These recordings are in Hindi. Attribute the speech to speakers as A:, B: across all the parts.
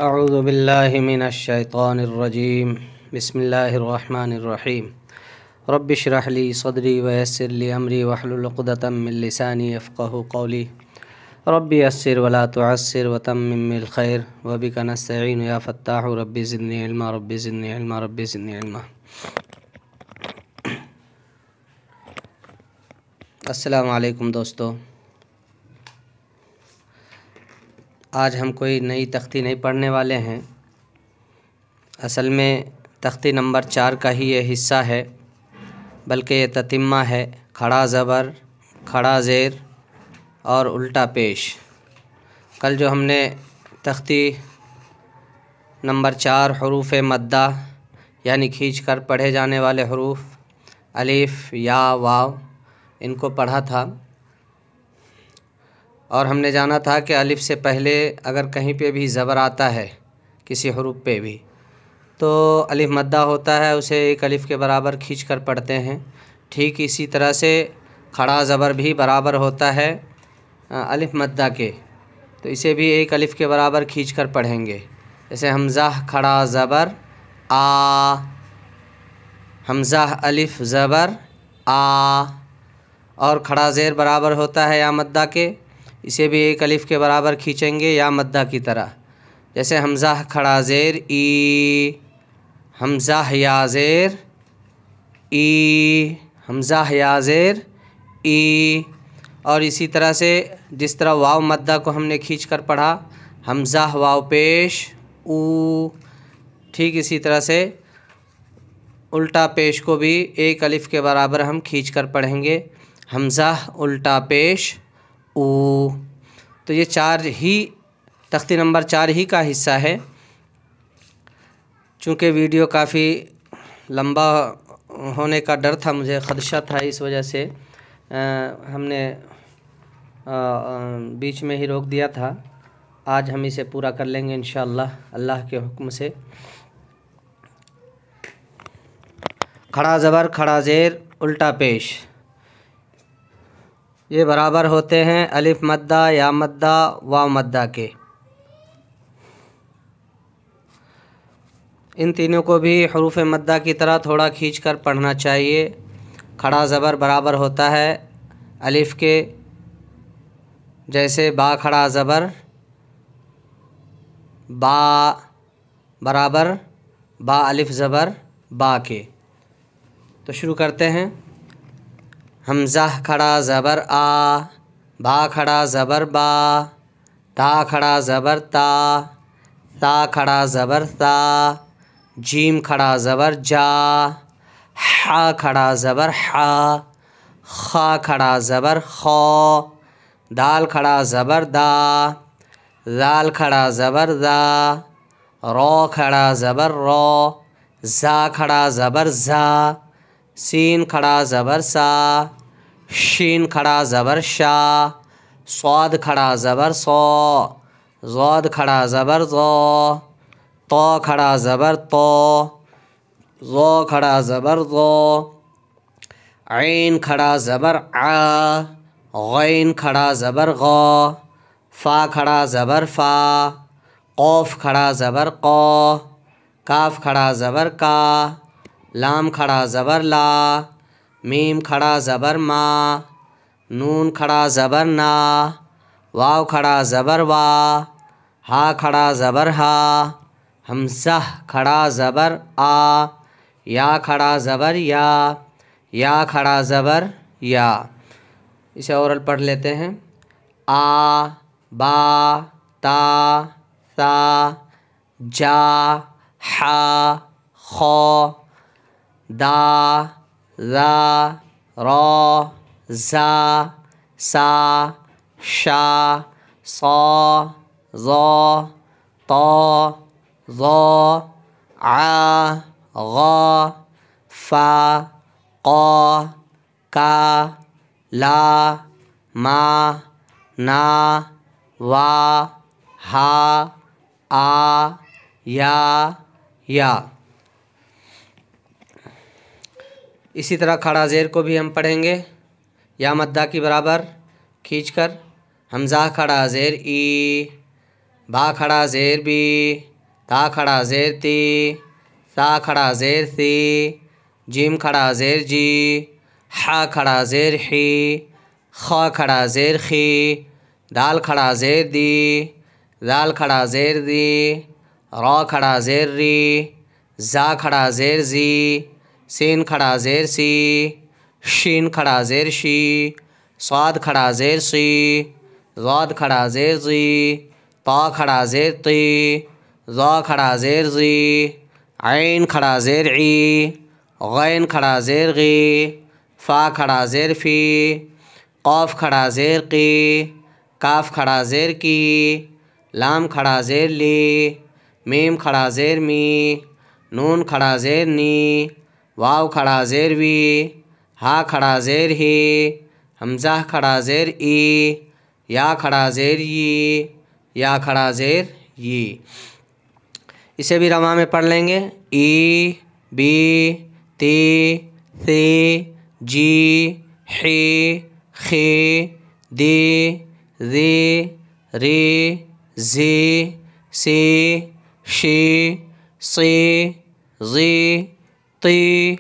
A: अऊज़ु बिल्लाहि मिनश शैतानिर्रजीम बिस्मिल्लाहिर्रहमानिर्रहीम रब्बि इश्रह ली सदरी व यस्सिर ली अमरी वहलुल उक़दतम मिन लिसानी यफ़क़हू क़ौली रब्बि यस्सिर वला तुअस्सिर व तम्मिम बिल खैर व बिका नस्तईन या फ़त्ताहु रब्बि ज़िदनी इल्मा रब्बि ज़िदनी इल्मा रब्बि ज़िदनी इल्मा। अस्सलामु अलैकुम दोस्तों, आज हम कोई नई तख्ती नहीं पढ़ने वाले हैं। असल में तख्ती नंबर 4 का ही ये हिस्सा है, बल्कि ये ततिम्मा है। खड़ा ज़बर, खड़ा ज़ेर और उल्टा पेश। कल जो हमने तख्ती नंबर 4 हुरूफ़ मद्दा यानी खींच कर पढ़े जाने वाले हुरूफ अलिफ या वाव इनको पढ़ा था, और हमने जाना था कि अलिफ से पहले अगर कहीं पे भी ज़बर आता है किसी हुरूफ पे भी, तो अलिफ मद्दा होता है, उसे एक अलिफ के बराबर खींच कर पढ़ते हैं। ठीक इसी तरह से खड़ा ज़बर भी बराबर होता है अलिफ मद्दा के, तो इसे भी एक अलिफ के बराबर खींच कर पढ़ेंगे। जैसे हमज़ा खड़ा ज़बर आ, हमज़ा अलिफ ज़बर आ, और खड़ा ज़ेर बराबर होता है या मद्दा के, इसे भी एक अलिफ के बराबर खींचेंगे या मद्दा की तरह। जैसे हमज़ा खड़ा ज़ेर ई, हमज़ा या ज़ेर ई, हमज़ा या ज़ेर ई। और इसी तरह से जिस तरह वाव मद्दा को हमने खींच कर पढ़ा, हमज़ा वाव पेश ऊ, ठीक इसी तरह से उल्टा पेश को भी एक अलिफ के बराबर हम खींच कर पढ़ेंगे, हमज़ा उल्टा पेश ऊ। तो ये 4 ही तख्ती नंबर 4 ही का हिस्सा है। चूँकि वीडियो काफ़ी लंबा होने का डर था, मुझे ख़दशा था, इस वजह से हमने बीच में ही रोक दिया था। आज हम इसे पूरा कर लेंगे इंशाअल्लाह अल्लाह के हुक्म से। खड़ा ज़बर, खड़ा ज़ेर, उल्टा पेश ये बराबर होते हैं अलिफ मद्दा, या मद्दा, वाव मद्दा के। इन तीनों को भी हुरूफ़ मद्दा की तरह थोड़ा खींच कर पढ़ना चाहिए। खड़ा ज़बर बराबर होता है अलिफ के, जैसे बा खड़ा ज़बर बा बराबर बा अलिफ ज़बर बा के। तो शुरू करते हैं। हमज़ा खड़ा ज़बर आ, बा खड़ा ज़बर बा, ता खड़ा ज़बर ता, ता खड़ा ज़बर ता, जीम खड़ा ज़बर जा, हा खड़ा ज़बर हा, खा खड़ा ज़बर खौ, दाल खड़ा ज़बर दा, दाल खड़ा ज़बर दा, रो खड़ा ज़बर रो, ज़ा खड़ा ज़बर ज़ा, सीन खड़ा ज़बर सा, शीन खड़ा ज़बर शा, स्वाद खड़ा ज़बर सौ, ज़ौद खड़ा ज़बर ज़ौ, तो खड़ा ज़बर तो, ज़ो खड़ा ज़बर ज़ो, ऐन खड़ा ज़बर आ, गैन खड़ा ज़बर गौ, फ़ा खड़ा ज़बर फ़ा, क़ौफ़ खड़ा ज़बर क़ौ, काफ़ खड़ा ज़बर का, लाम खड़ा ज़बर ला, मीम खड़ा ज़बर मा, नून खड़ा ज़बर ना, वाव खड़ा ज़बर वा, हा खड़ा ज़बर हा, हमज़ा खड़ा ज़बर आ, या खड़ा ज़बर या खड़ा ज़बर या। इसे औरल पढ़ लेते हैं। आ, बा, ता, सा, जा, हा, खौ, दा, ज़ा, रो, ज़ा, सा, शा, सौ, ज़ौ, तो, ज़ौ, आ, गौ, फ़ा, क़ौ, का, ला, मा, ना, वा, हा, आ, या। इसी तरह खड़ा ज़ेर को भी हम पढ़ेंगे या मद्दा की बराबर खींचकर। हमज़ा खड़ा ज़ेर ई, बा खड़ा ज़ेर बी, ता खड़ा ज़ेर ती, सा खड़ा ज़ेर सी, जीम खड़ा ज़ेर जी, हा खड़ा ज़ेर ही, ख खड़ा ज़ेर खी, दाल खड़ा ज़ेर दी, दाल खड़ा ज़ेर दी, रा खड़ा ज़ेर री, जा खड़ा ज़ेर जी, सीन खड़ा ज़ेर सी, शीन खड़ा ज़ेर शी, स्वाद खड़ा ज़ेर सी, ज़ाद खड़ा ज़ेर जी, ता खड़ा ज़ेर ती, ज़ा खड़ा ज़ेर जी, ऐन खड़ा ज़ेर ई, गैन खड़ा ज़ेर गी, फ़ा खड़ा ज़ेर फ़ी, क़ाफ़ खड़ा ज़ेर की, काफ खड़ा ज़ेर की, लाम खड़ा ज़ेर ली, मीम खड़ा ज़ेर मी, नून खड़ा ज़ेर नी, वाव खड़ा ज़ेर वी, हा खड़ा ज़ेर ही, हमज़ा खड़ा ज़ेर ई, या खड़ा ज़ेर यी, या खड़ा ज़ेर यी। इसे भी रमा में पढ़ लेंगे। ई, बी, ती, सी, जी, ही, खी, दी, ज़ी, री, जी, सी, शी, सी, ज़ी, ती,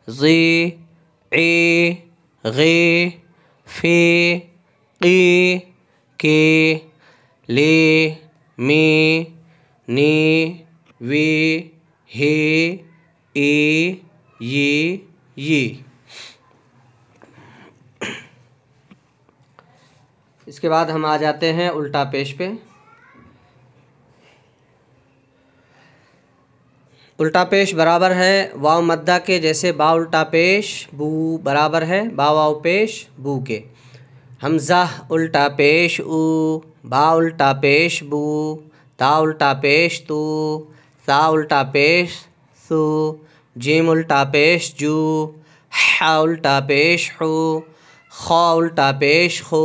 A: ज़ी, ई, गी, फ़ी, की, ली, मी, नी, वी, ही, ई, यी। इसके बाद हम आ जाते हैं उल्टा पेश पे। उल्टा पेश बराबर है वाव मद्दा के, जैसे बा उल्टा पेश बू बराबर है बा वाव पेश बू के। हमज़ा उल्टा पेश ऊ, बा उल्टा पेश बू, ता उल्टा पेश तू, सा उल्टा पेश सू, जीम उल्टा पेश जू, हा उल्टा पेश हू, खा उल्टा पेश खू,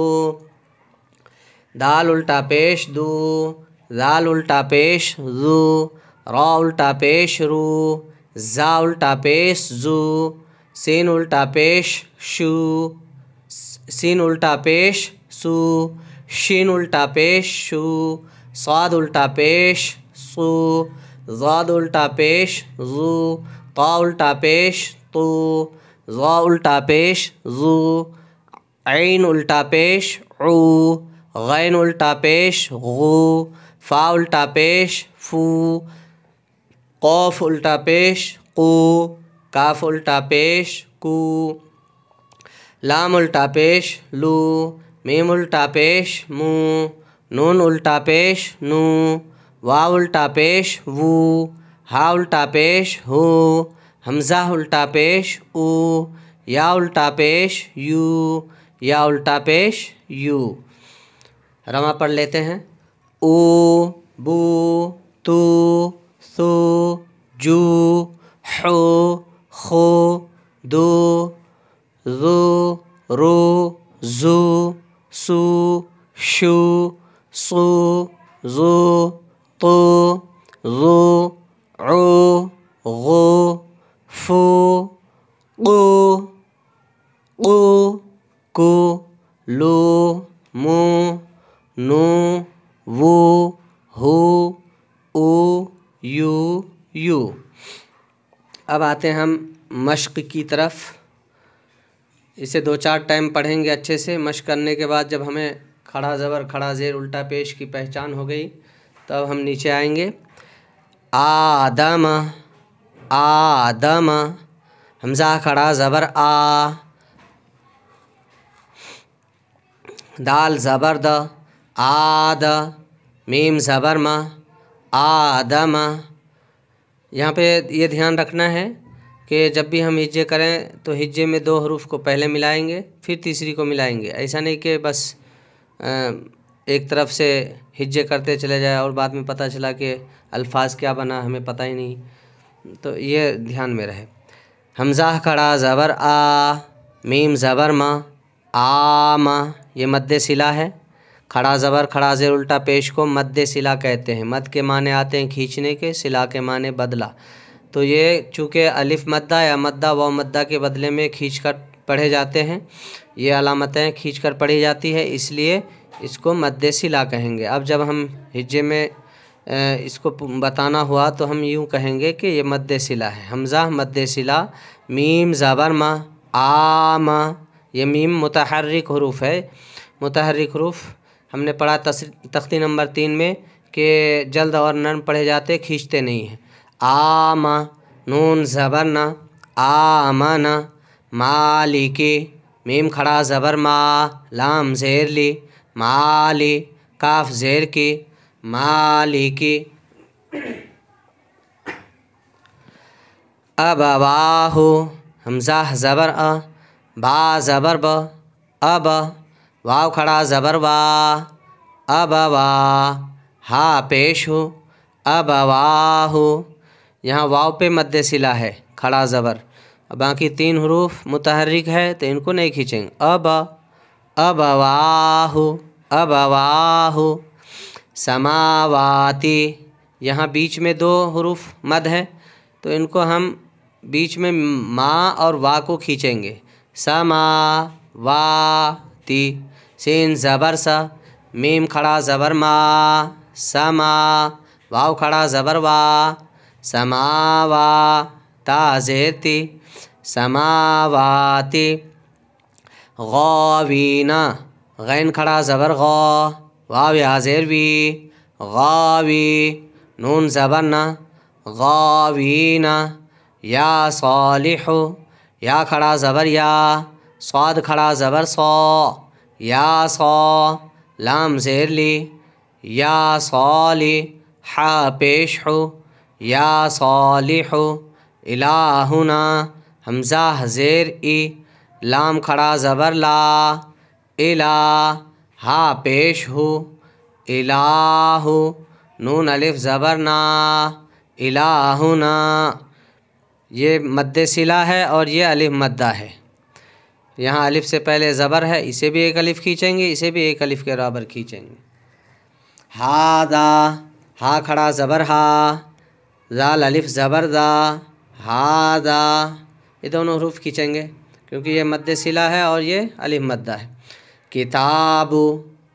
A: दाल उल्टा पेश दू, दाल उल्टा पेश जू, रा उल्टा पेश रू, जा उल्टा पेश जू, सीन उल्टा पेश शू, सीन उल्टा पेश सू, शीन उल्टा पेश शू, स्वाद उल्टा पेश सू, ज़ाद उल्टा पेश जू, ता उल्टा पेश तू, ज़ा उल्टा पेश जू, ऐन उल्टा पेश ऊ, गैन उल्टा पेश गू, फ़ा उल्टा पेश फू, क़ाफ़ उल्टा पेश कू, काफ उल्टा पेश कू, लाम उल्टा पेश लू, मीम उल्टा पेश मू, नून उल्टा पेश नू, वाव उल्टा पेश वू, हा उल्टा पेश हू, हमज़ा उल्टा पेश ऊ, या उल्टा पेश यू, या उल्टा पेश यू। रमा पढ़ लेते हैं। ऊ, बू, तू, सू, जू, हू, खू, दू, ज़ू, रू, ज़ू, सू, शू, सू, ज़ू, तू, ज़ू, ऊ, गू, फू, क़ू, क़ू, कू, लू, मू, नू, वू, हू, ऊ, यू। अब आते हैं हम मश्क की तरफ। इसे 2-4 टाइम पढ़ेंगे अच्छे से। मश्क करने के बाद जब हमें खड़ा ज़बर खड़ा ज़ेर उल्टा पेश की पहचान हो गई तब हम नीचे आएंगे। आदम, आदम, हमज़ा खड़ा ज़बर आ, दाल ज़बर द, आद, मीम ज़बर मा, आदम। यहाँ पे ये ध्यान रखना है कि जब भी हम हिज्जे करें तो हिज्जे में 2 हरूफ को पहले मिलाएंगे फिर तीसरी को मिलाएंगे। ऐसा नहीं कि बस एक तरफ से हिज्जे करते चले जाए और बाद में पता चला कि अल्फाज क्या बना हमें पता ही नहीं, तो ये ध्यान में रहे। हमज़ा खड़ा ज़बर आ, मीम ज़बर मा, आमा, ये मद्दे सिला है। खड़ा ज़बर खड़ा ज़ेर उल्टा पेश को मद्दे सिला कहते हैं। मद के माने आते हैं खींचने के, सिला के माने बदला। तो ये चूँकि अलिफ मद्दा या मद्दा व मद्दा के बदले में खींचकर पढ़े जाते हैं, ये अलामतें खींचकर पढ़ी जाती है, इसलिए इसको मद्दे सिला कहेंगे। अब जब हम हिज्जे में इसको बताना हुआ तो हम यूँ कहेंगे कि ये मद्दे सिला है। हमज़ा मद्दे सिला, मीम ज़बर मा, आ मा, ये मीम मुतहर्रिक हुरूफ है। मुतहर्रिक हुरूफ हमने पढ़ा तख्ती नंबर 3 में कि जल्द और नर्म पढ़े जाते, खींचते नहीं हैं। आ मा, नून ज़बर ना, आ माना, मालिकी, मीम खड़ा ज़बर मा, लाम ज़ेर ली, माली, काफ ज़ेर की, मालिकी। अबवाहु, हमज़ा ज़बर अ, बा ज़बर ब, अब, वाव खड़ा ज़बर वा, अबवा, हा पेश हो, अबवाहु। यहाँ वाव पे मद्दे सिला है, खड़ा ज़बर। बाकी 3 हुरूफ मुतहर्रिक है तो इनको नहीं खींचेंगे। अबवाहु, अबवाहु। समावाती, यहाँ बीच में 2 हुरूफ मद है तो इनको हम बीच में मा और वा को खींचेंगे। समावाती, सीन ज़बर सा, मीम खड़ा ज़बर मा, समा, वाव खड़ा ज़बर वा, समावा, ता ज़ेर ती, समावाती। गावीना, गैन खड़ा ज़बर गा, वाव या ज़ेर वी, गावी, नून ज़बर ना, गावीना। या सालिहु, या खड़ा ज़बर या, स्वाद खड़ा ज़बर सौ, या सौ, लाम ज़ेर ली, या साली, हा पेश हो, या सालिहु। इलाहुना, हमज़ा ज़ेर ई, लाम खड़ा ज़बर ला, इला, हा पेश हो, इलाहु, नून अलिफ ज़बर ना, इलाहुना। ये मद्दे सिला है और ये अलिफ मद्दा है। यहाँ अलिफ से पहले ज़बर है, इसे भी एक अलिफ खींचेंगे, इसे भी एक अलिफ के बराबर खींचेंगे। हादा, हा खड़ा ज़बर हा, ज़ाल अलिफ ज़बर दा, हादा। ये दोनों हुरूफ खींचेंगे क्योंकि ये मद्दे सिला है और ये अलिफ मद्दा है। किताबु,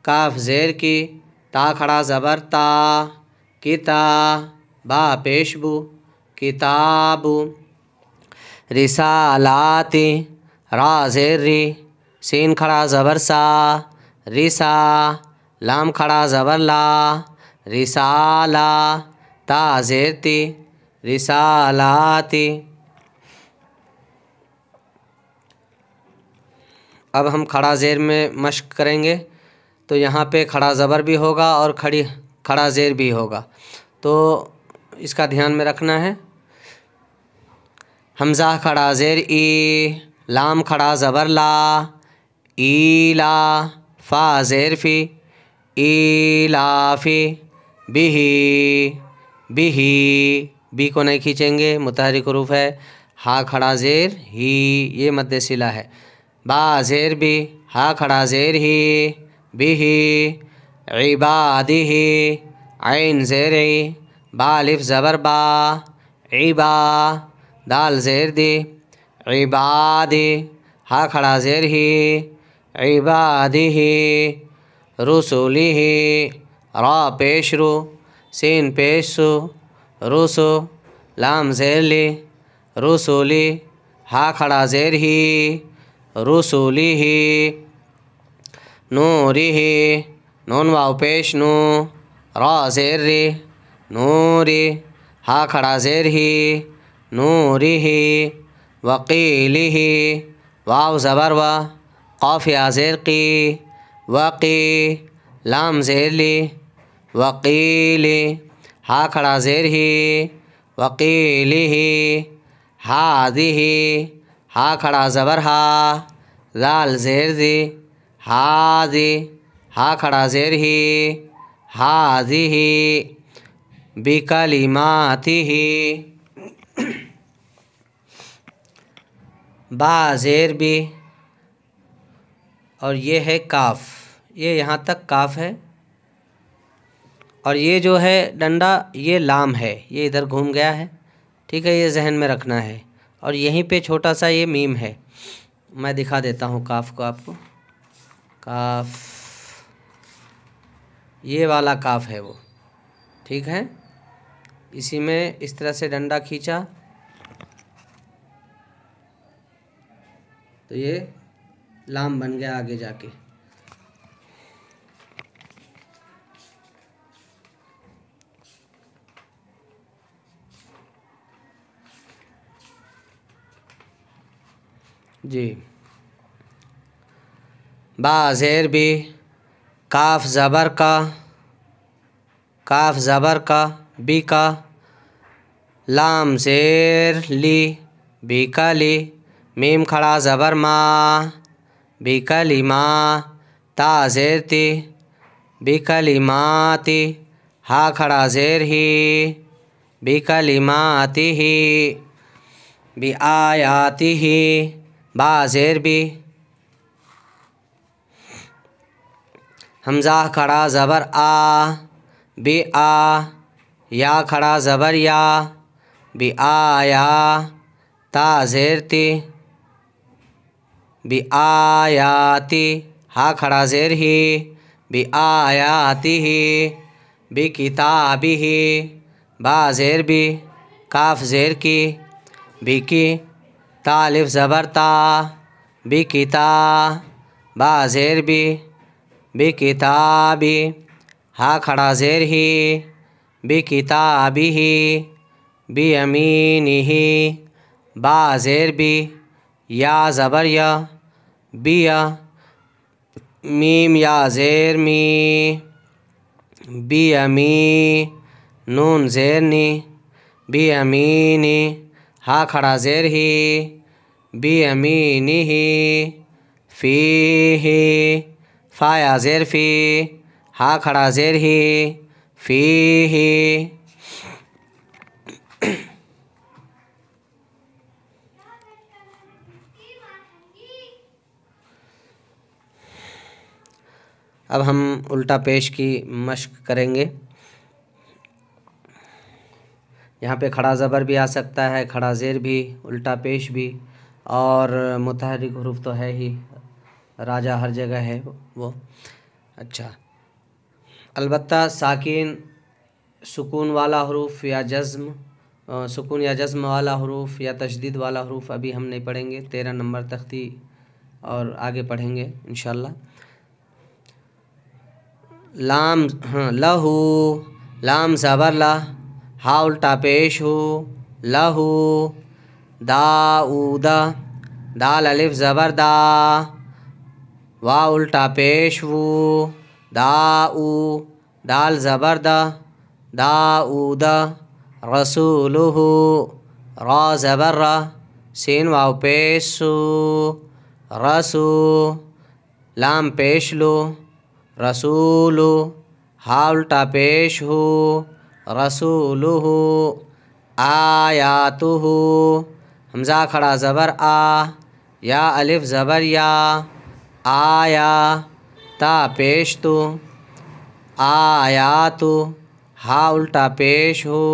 A: काफ ज़ेर की, ता खड़ा ज़बर ता, किता, बा पेशबु, किताबु। रिसालाती, रा ज़ेर री, सीन खड़ा ज़बर सा, रिसा, लाम खड़ा ज़बर ला, रिसाला, ता ज़ेर ती, रिसालाती। अब हम खड़ा ज़ेर में मश्क करेंगे तो यहाँ पे खड़ा ज़बर भी होगा और खड़ा ज़ेर भी होगा, तो इसका ध्यान में रखना है। हमज़ा खड़ा ज़ेर ई, लाम खड़ा ज़बर ला, ईला, फ़ा ज़ेर फ़ी, ईलाफ़ी, बिही, बिही, बी को नहीं खींचेंगे, मुतहर्रिक हुरूफ है। हा खड़ा ज़ेर ही, ये मद्दे सिला है। बा ज़ेर बी, हा खड़ा ज़ेर ही, बिही, इबादिही, ऐन ज़ेर ई, बा अलिफ ज़बर बा, इबा, दाल ज़ेर दी, इबादी, हा खड़ा ज़ेर ही, इबादिही, रुसुलिही, रा पेश रू, सीन पेश सु, रुसु, लाम ज़ेर ली, रुसुली, हा खड़ा ज़ेर ही, रुसुलिही। नूरिही, नून वाव पेश नु, रा ज़ेर री, नूरी, हा खड़ा ज़ेर ही, नूरिही। वकीलिही, वाव ज़बर वा, क़ाफ या ज़ेर की, वकी, लाम ज़ेर ली, वकीली, हा खड़ा ज़ेर ही, वकीलिही। हादिही, हा खड़ा ज़बर हा, लाल ज़ेर दी, हादी, हा खड़ा ज़ेर ही, हादिही। बिकलिमातिही, बा ज़ेर भी, और ये है काफ, ये यहाँ तक काफ है और ये जो है डंडा ये लाम है, ये इधर घूम गया है, ठीक है, ये जहन में रखना है। और यहीं पे छोटा सा ये मीम है, मैं दिखा देता हूँ काफ को आपको। काफ, ये वाला काफ है वो, ठीक है। इसी में इस तरह से डंडा खींचा तो ये लाम बन गया आगे जाके। जी, बा ज़ेर बी, काफ ज़बर का, काफ ज़बर का, बी का, लाम ज़ेर ली, बी का ली, मीम खड़ा ज़बर मा, बी का ली मा, ता ज़ेर ती, बी का ली माती, हा खड़ा ज़ेर ही, बी का ली माती ही, बी आयाती ही, बा ज़ेर बी, हमज़ा खड़ा ज़बर आ, बी आ, या खड़ा ज़बर या, बी आया, ता ज़ेर ती, बी आयाती, हा खड़ा ज़ेर ही, बी आयाती ही, बी किताबी ही, बा ज़ेर बी, काफ ज़ेर की, बी की, ता अलिफ ज़बर ता, बी किता, बा ज़ेर बी किताबी, हा खड़ा ज़ेर ही, बी किताबी ही, बी अमीनी ही, बा ज़ेर बी, या ज़बर या, बिया, मीम या ज़ेर मी, बी अमी, नून ज़ेर नी, बी अमीनी, हा खड़ा ज़ेर ही, बी अमीनी ही, फ़ी ही, फ़ा या ज़ेर फ़ी, हा खड़ा ज़ेर ही, फ़ी ही। अब हम उल्टा पेश की मश्क करेंगे। यहाँ पे खड़ा ज़बर भी आ सकता है, खड़ा ज़ेर भी, उल्टा पेश भी, और मुतहर्रिक हुरूफ तो है ही, राजा हर जगह है वो। अच्छा, अलबत्ता साकिन, सुकून वाला हुरूफ या जज़्म, सुकून या जज़्म वाला हुरूफ या तशदीद वाला हुरूफ अभी हम नहीं पढ़ेंगे, 13 नंबर तख्ती और आगे पढ़ेंगे इंशाअल्लाह। लाम, हाँ, लहू, लाम ज़बर ला, हा उल्टा पेश हो, लहू, दाऊदा, दाल अलिफ ज़बर दा, वा उल्टा पेश वो, दाऊ, दाल ज़बर दा, दाऊदा, रसूलुहु, रा ज़बर रा, सीन वाव पेशु, रसू, लाम पेश लो, रसूलु, हा उल्टा पेश हो, रसूलुहु, आयातुहु, हमज़ा खड़ा ज़बर आ, या अलिफ ज़बर या, आया, ता पेश तो, आयातु, हा उल्टा पेश हो,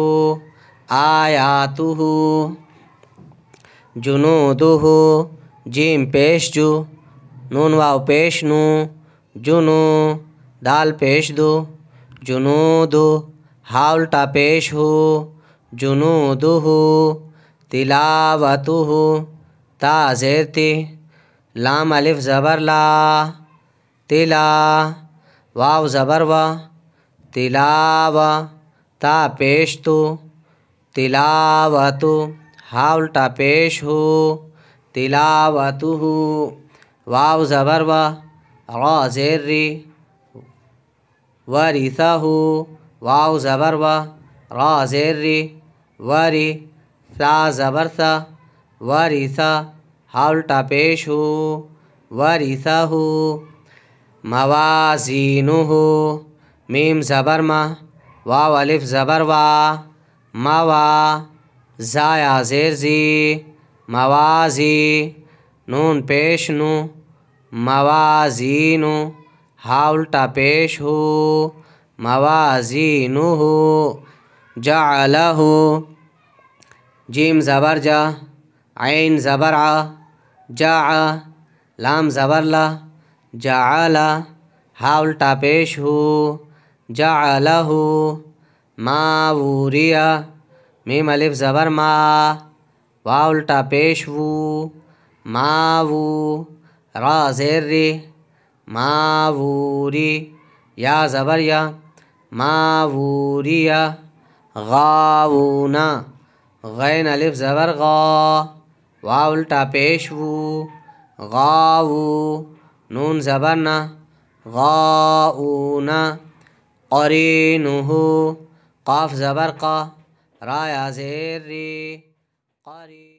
A: आयातुहु, जुनूदुहु, जीम पेश जु, नून वाव पेश नू, जुनू, दाल पेश दो, जुनूदु, हा उल्टा पेश हो, जुनूदुहु, तिलावतुहु, ता ज़ेर ती, लाम अलिफ ज़बर ला, तिला, वाव ज़बर वा, तिलावा, ता पेश तो, तिलावतु, हा उल्टा पेश हो, तिलावतुहु, वाव ज़बर वा, रा ज़ेर री, वरिसहु, वाव ज़बर वा, रा ज़ेर री, वरी, सा ज़बर सा, वरिसा, हा उल्टा पेश हो, वरिसहु, मवाज़ीनुहु, मीम ज़बर मा, वाव अलिफ ज़बर वा, मवा, ज़ाया ज़ेर ज़ी, मवाज़ी, नून पेश नू, मवाज़ीनु, हा उल्टा पेश हो, मवाज़ीनुहु, जअलहु, जीम ज़बर जा, ऐन ज़बर आ, जाआ, लाम ज़बर ला, जाअला, हा उल्टा पेश हो, जाअलहु, मावूरिया। मीम अलिफ ज़बर मा, वाव उल्टा पेश वू, मावू। रा ज़ेर री, मावूरी। या ज़बर या, मावूरिया। गावूना। गैन अलिफ ज़बर गा, वाव उल्टा पेश वू, गावू। नून ज़बर ना, गाऊना। क़रीनुहु। क़ाफ ज़बर क़ा, रा या ज़ेर री, क़री।